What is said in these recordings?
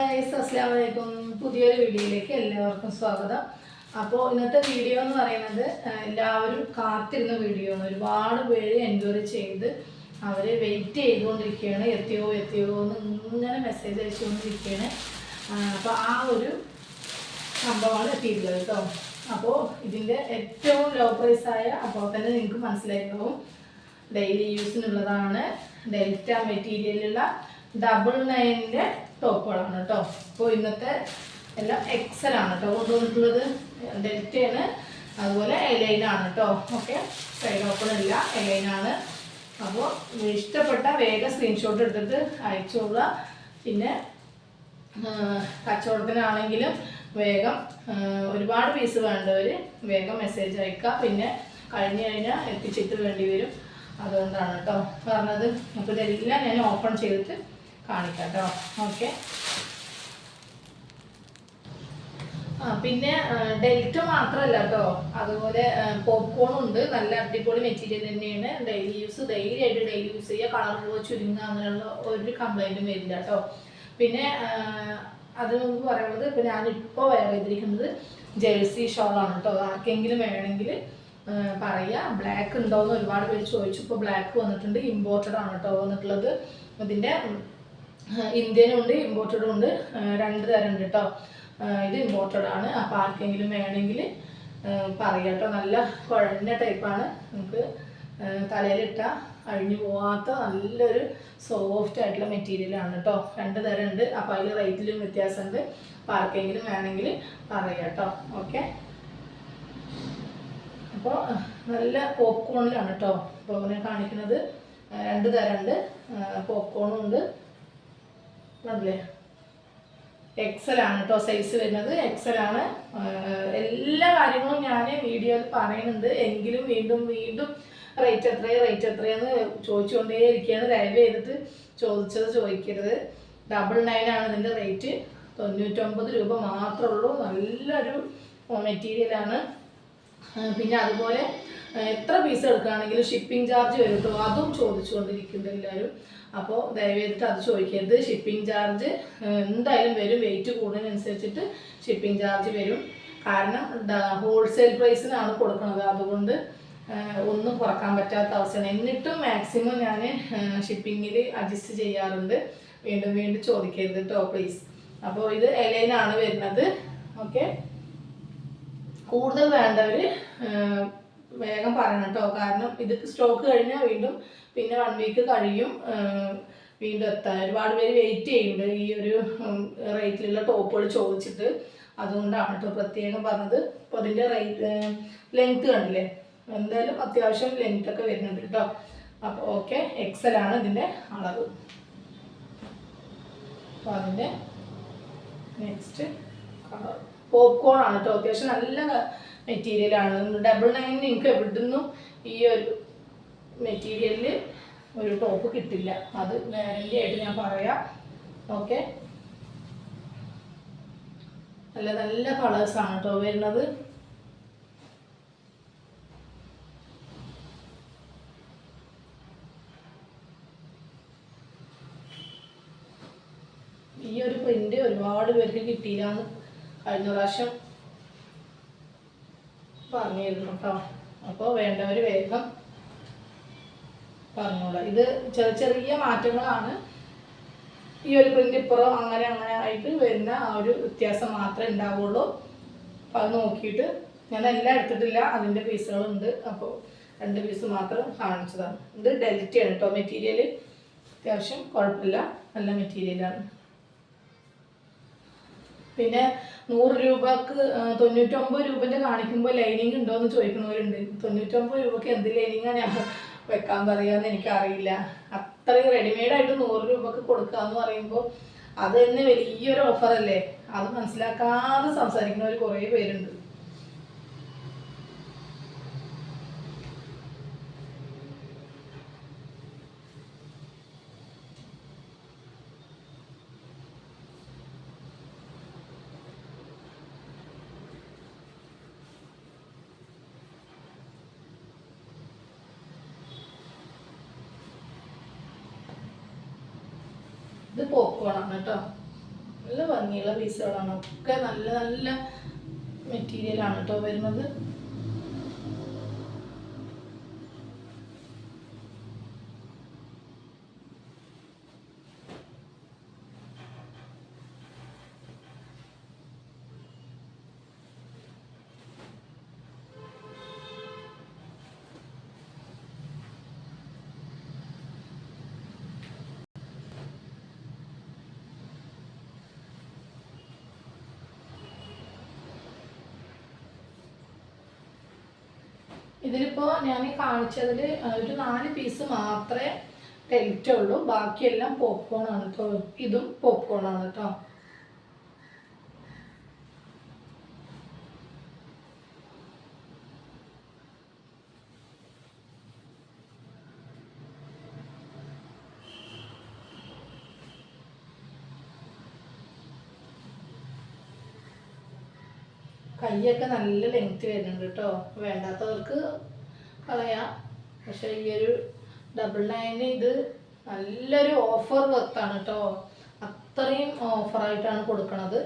അസ്സലാമലൈക്കും. പുതിയൊരു വീഡിയോയിലേക്ക് എല്ലാവർക്കും സ്വാഗതം. അപ്പോൾ ഇന്നത്തെ വീഡിയോ എന്ന് പറയുന്നത് എല്ലാവരും കാത്തിരുന്ന വീഡിയോ ആണ്. ഒരുപാട് പേര് എൻക്വയറി ചെയ്ത് അവർ വെയിറ്റ് ചെയ്തുകൊണ്ടിരിക്കുകയാണ്. എത്തിയോ എന്ന് ഇങ്ങനെ മെസ്സേജ് അയച്ചുകൊണ്ടിരിക്കുകയാണ്. അപ്പോൾ ആ ഒരു സംഭവമാണ് എത്തിയിട്ടുള്ളത് കേട്ടോ. അപ്പോൾ ഇതിൻ്റെ ഏറ്റവും ലോ പ്രൈസായ അപ്പോൾ തന്നെ നിങ്ങൾക്ക് മനസ്സിലായിട്ടുണ്ടാവും, ഡെയിലി യൂസിനുള്ളതാണ്. ഡെൽറ്റ മെറ്റീരിയലുള്ള 999 ടോപ്പുകളാണ് കേട്ടോ. അപ്പോൾ ഇന്നത്തെ എല്ലാം എക്സൽ ആണ് കേട്ടോ കൊണ്ടുവന്നിട്ടുള്ളത്. ഡെൽറ്റയാണ്, അതുപോലെ എലൈനാണ് കേട്ടോ. ഓക്കെ, സൈഡ് ഓപ്പൺ ഇല്ല, എലൈനാണ്. അപ്പോൾ ഇഷ്ടപ്പെട്ട വേഗം സ്ക്രീൻഷോട്ട് എടുത്തിട്ട് അയച്ചോളുക. പിന്നെ കച്ചവടത്തിനാണെങ്കിലും വേഗം ഒരുപാട് പീസ് വേണ്ടവർ വേഗം മെസ്സേജ് അയക്കുക. പിന്നെ കഴിഞ്ഞ് കഴിഞ്ഞാൽ എത്തിച്ചിട്ട് വേണ്ടി വരും. അതുകൊണ്ടാണ് കേട്ടോ പറഞ്ഞത്. അപ്പോൾ ഇതെല്ലാം ഞാൻ ഓപ്പൺ ചെയ്തിട്ട് കാണിക്കാം കേട്ടോ. ഓക്കെ, പിന്നെ ഡെൽറ്റ മാത്രമല്ല കേട്ടോ, അതുപോലെ പോപ്കോണും ഉണ്ട്. നല്ല അടിപൊളി മെറ്റീരിയൽ തന്നെയാണ്. ഡെയിലി യൂസ് ചെയ്യുക. കളർ പോവുക, ചുരുങ്ങുക, അങ്ങനെയുള്ള ഒരു കംപ്ലൈൻറ്റും വരില്ല കേട്ടോ. പിന്നെ അത് മുമ്പ് പറയുന്നത്, ഇപ്പോൾ ഞാനിപ്പോൾ വെയർ ചെയ്തിരിക്കുന്നത് ജേഴ്സി ഷോളാണ് കേട്ടോ. ആർക്കെങ്കിലും വേണമെങ്കിൽ പറയുക. ബ്ലാക്ക് ഉണ്ടോയെന്ന് ഒരുപാട് പേര് ചോദിച്ചു. ഇപ്പോൾ ബ്ലാക്ക് വന്നിട്ടുണ്ട്. ഇമ്പോർട്ടഡ് ആണ് കേട്ടോ വന്നിട്ടുള്ളത്. ഇതിൻ്റെ ഇന്ത്യനും ഉണ്ട്, ഇമ്പോർട്ടഡും ഉണ്ട്. 2 തരം ഉണ്ട് കേട്ടോ. ഇത് ഇമ്പോർട്ടഡ് ആണ്. അപ്പോൾ ആർക്കെങ്കിലും വേണമെങ്കിൽ പറയാം കേട്ടോ. നല്ല കുഴഞ്ഞ ടൈപ്പാണ്. നമുക്ക് തലയിലിട്ട അഴിഞ്ഞു പോകാത്ത നല്ലൊരു സോഫ്റ്റ് ആയിട്ടുള്ള മെറ്റീരിയലാണ് കേട്ടോ. 2 തരം ഉണ്ട്. അപ്പോൾ അതിൽ റേറ്റിലും വ്യത്യാസമുണ്ട്. അപ്പോൾ ആർക്കെങ്കിലും വേണമെങ്കിൽ പറയാം കേട്ടോ. ഓക്കെ, അപ്പോൾ നല്ല പോപ്കോണിലാണ് കേട്ടോ ഇപ്പോൾ ഞാൻ കാണിക്കുന്നത്. 2 തരം ഉണ്ട്. പോപ്കോണും ഉണ്ട്. അതല്ലേ എക്സലാണ് കേട്ടോ സൈസ് വരുന്നത്. എക്സലാണ്. എല്ലാ കാര്യങ്ങളും ഞാൻ വീഡിയോയിൽ പറയുന്നുണ്ട്. എങ്കിലും വീണ്ടും റേറ്റ് എത്രയെന്ന് ചോദിച്ചുകൊണ്ടേ ഇരിക്കുകയാണ്. ദയവ് ചെയ്തിട്ട് ചോദിക്കരുത്. 999 ആണ് ഇതിൻ്റെ റേറ്റ്. 99 രൂപ മാത്രമേ ഉള്ളൂ. നല്ലൊരു മെറ്റീരിയലാണ്. പിന്നെ അതുപോലെ എത്ര പീസ് എടുക്കുകയാണെങ്കിലും ഷിപ്പിംഗ് ചാർജ് വരും കേട്ടോ. അതും ചോദിച്ചുകൊണ്ടിരിക്കുന്നുണ്ട് എല്ലാവരും. അപ്പോൾ ദയവേദിട്ട് അത് ചോദിക്കരുത്. ഷിപ്പിംഗ് ചാർജ് എന്തായാലും വരും. വെയിറ്റ് കൂടുന്നതിനനുസരിച്ചിട്ട് ഷിപ്പിംഗ് ചാർജ് വരും. കാരണം ഹോൾസെയിൽ പ്രൈസിനാണ് കൊടുക്കുന്നത്. അതുകൊണ്ട് ഒന്നും കുറക്കാൻ പറ്റാത്ത അവസ്ഥയാണ്. എന്നിട്ടും മാക്സിമം ഞാൻ ഷിപ്പിങ്ങിൽ അഡ്ജസ്റ്റ് ചെയ്യാറുണ്ട്. വീണ്ടും ചോദിക്കരുത് കേട്ടോ പ്ലീസ്. അപ്പോൾ ഇത് എലൈനാണ് വരുന്നത്. ഓക്കെ, കൂടുതൽ വേണ്ടവർ വേഗം പറയണം കേട്ടോ. കാരണം ഇത് സ്റ്റോക്ക് കഴിഞ്ഞാൽ പിന്നെ 1 വീക്ക് കഴിയും വീണ്ടും എത്താൻ. ഒരുപാട് പേര് വെയിറ്റ് ചെയ്യുന്നുണ്ട് ഈ ഒരു റേറ്റിലുള്ള ടോപ്പുകൾ ചോദിച്ചിട്ട്. അതുകൊണ്ടാണ് കേട്ടോ പ്രത്യേകം പറഞ്ഞത്. അപ്പോൾ അതിൻ്റെ ലെങ്ത്ത് കണ്ടില്ലേ, എന്തായാലും അത്യാവശ്യം ലെങ്ത്തൊക്കെ വരുന്നുണ്ട് കേട്ടോ. അപ്പോൾ ഓക്കെ, എക്സലാണ് ഇതിൻ്റെ അളവ്. അപ്പോൾ അതിൻ്റെ നെക്സ്റ്റ് കളർ പോപ്കോൺ ആണ് കേട്ടോ. അത്യാവശ്യം നല്ല മെറ്റീരിയലാണ്. 999 എനിക്ക് എവിടുന്നും ഈ ഒരു മെറ്റീരിയലിൽ ഒരു ടോപ്പ് കിട്ടില്ല. അത് ഗ്യാരണ്ടി ആയിട്ട് ഞാൻ പറയാം. ഓക്കെ, നല്ല കളേഴ്സാണ് കേട്ടോ വരുന്നത്. ഈ ഒരു പ്രിന്റ് ഒരുപാട് പേർക്ക് കിട്ടിയില്ലാന്ന് കഴിഞ്ഞ പ്രാവശ്യം പറഞ്ഞിരുന്നു കേട്ടോ. അപ്പോൾ വേണ്ടവർ വേഗം പറഞ്ഞോളാം. ഇത് ചെറിയ മാറ്റങ്ങളാണ്. ഈ ഒരു പ്രിന്റ് ഇപ്പുറം അങ്ങനെ ആയിട്ട് വരുന്ന ആ ഒരു വ്യത്യാസം മാത്രമേ ഉണ്ടാവുള്ളൂ. അപ്പോൾ അത് നോക്കിയിട്ട് ഞാൻ എല്ലാം എടുത്തിട്ടില്ല. അതിൻ്റെ പീസുകളുണ്ട്. അപ്പോൾ 2 പീസ് മാത്രം കാണിച്ചതാണ്. ഇത് ഡെൽറ്റയാണ് കേട്ടോ മെറ്റീരിയൽ. അത്യാവശ്യം കുഴപ്പമില്ല, നല്ല മെറ്റീരിയലാണ്. പിന്നെ 100 രൂപക്ക് 99 രൂപൻ്റെ കാണിക്കുമ്പോൾ ലൈനിങ് ഉണ്ടോ എന്ന് ചോദിക്കുന്നവരുണ്ട്. 99 രൂപക്ക് എന്ത് ലൈനിങ്ങാണ് ഞാൻ വെക്കാൻ പറയുകയെന്ന് എനിക്കറിയില്ല. അത്രയും റെഡിമെയ്ഡായിട്ട് 100 രൂപക്ക് കൊടുക്കുക എന്ന് പറയുമ്പോൾ അത് തന്നെ വലിയൊരു ഓഫറല്ലേ. അത് മനസ്സിലാക്കാതെ സംസാരിക്കുന്നവർ കുറേ പേരുണ്ട്. ഇത് പോപ്കോൺ ആണ് കേട്ടോ. നല്ല ഭംഗിയുള്ള പീസുകളാണ്, ഒക്കെ നല്ല നല്ല മെറ്റീരിയലാണ് കേട്ടോ വരുന്നത്. ഇതിലിപ്പോൾ ഞാൻ കാണിച്ചതിൽ ഒരു 4 പീസ് മാത്രമേ ടെൽറ്റ് ഉള്ളൂ, ബാക്കിയെല്ലാം പോപ്കോൺ ആണ് കേട്ടോ. ഇതും പോപ്കോൺ ആണ് കേട്ടോ. കൈയൊക്കെ നല്ല ലെങ്ത് വരുന്നുണ്ട് കേട്ടോ, വേണ്ടാത്തവർക്ക് കളയാം. പക്ഷേ ഈ ഒരു 999 ഇത് നല്ലൊരു ഓഫർ വർത്താണ് കേട്ടോ, അത്രയും ഓഫറായിട്ടാണ് കൊടുക്കണത്.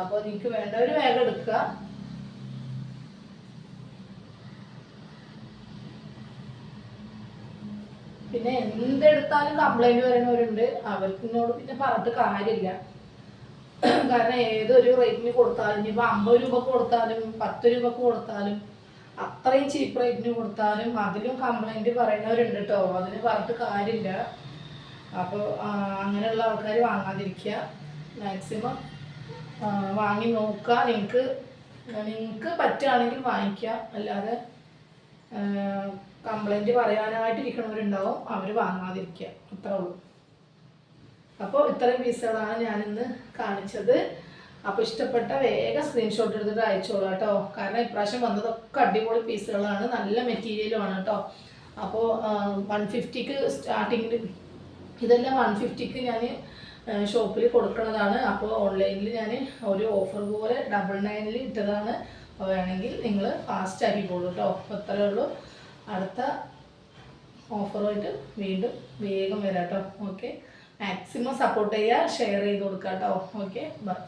അപ്പോൾ നിങ്ങൾക്ക് വേണ്ടവർ വേഗം എടുക്കുക. പിന്നെ എന്തെടുത്താലും കംപ്ലൈൻറ്റ് പറയുന്നവരുണ്ട്, അവർക്കിനോട് പിന്നെ പറഞ്ഞിട്ട് കാര്യമില്ല. കാരണം ഏതൊരു റേറ്റിന് കൊടുത്താലും, ഇനിയിപ്പോൾ 50 രൂപക്ക് കൊടുത്താലും 10 രൂപക്ക് കൊടുത്താലും അത്രയും ചീപ്പ് റേറ്റിന് കൊടുത്താലും അതിലും കംപ്ലൈൻറ്റ് പറയുന്നവരുണ്ട് കേട്ടോ, അതിന് പറഞ്ഞിട്ട് കാര്യമില്ല. അപ്പോൾ അങ്ങനെയുള്ള ആൾക്കാർ വാങ്ങാതിരിക്കുക, മാക്സിമം വാങ്ങി നോക്കുക. നിങ്ങൾക്ക് പറ്റുകയാണെങ്കിൽ വാങ്ങിക്കുക, അല്ലാതെ കംപ്ലൈൻറ്റ് പറയാനായിട്ടിരിക്കണവരുണ്ടാവും, അവർ വാങ്ങാതിരിക്കുക, അത്രേ ഉള്ളൂ. അപ്പോൾ ഇത്രയും പീസുകളാണ് ഞാനിന്ന് കാണിച്ചത്. അപ്പോൾ ഇഷ്ടപ്പെട്ട വേഗം സ്ക്രീൻഷോട്ട് എടുത്തിട്ട് അയച്ചോളൂ കേട്ടോ, കാരണം ഇപ്രാവശ്യം വന്നതൊക്കെ അടിപൊളി പീസുകളാണ്, നല്ല മെറ്റീരിയലുമാണ് കേട്ടോ. അപ്പോൾ 150ക്ക് സ്റ്റാർട്ടിങ്ങിൽ, ഇതെല്ലാം 150ക്ക് ഞാൻ ഷോപ്പിൽ കൊടുക്കുന്നതാണ്. അപ്പോൾ ഓൺലൈനിൽ ഞാൻ ഒരു ഓഫർ പോലെ 999 ഇട്ടതാണ്. വേണമെങ്കിൽ നിങ്ങൾ ഫാസ്റ്റ് ആക്കിക്കോളൂ കേട്ടോ. അപ്പോൾ അത്രയേ ഉള്ളൂ. അടുത്ത ഓഫറുമായിട്ട് വീണ്ടും വേഗം വരാം കേട്ടോ. ഓക്കെ, മാക്സിമം സപ്പോർട്ട് ചെയ്യുക, ഷെയർ ചെയ്ത് കൊടുക്കുക കേട്ടോ. Okay, by.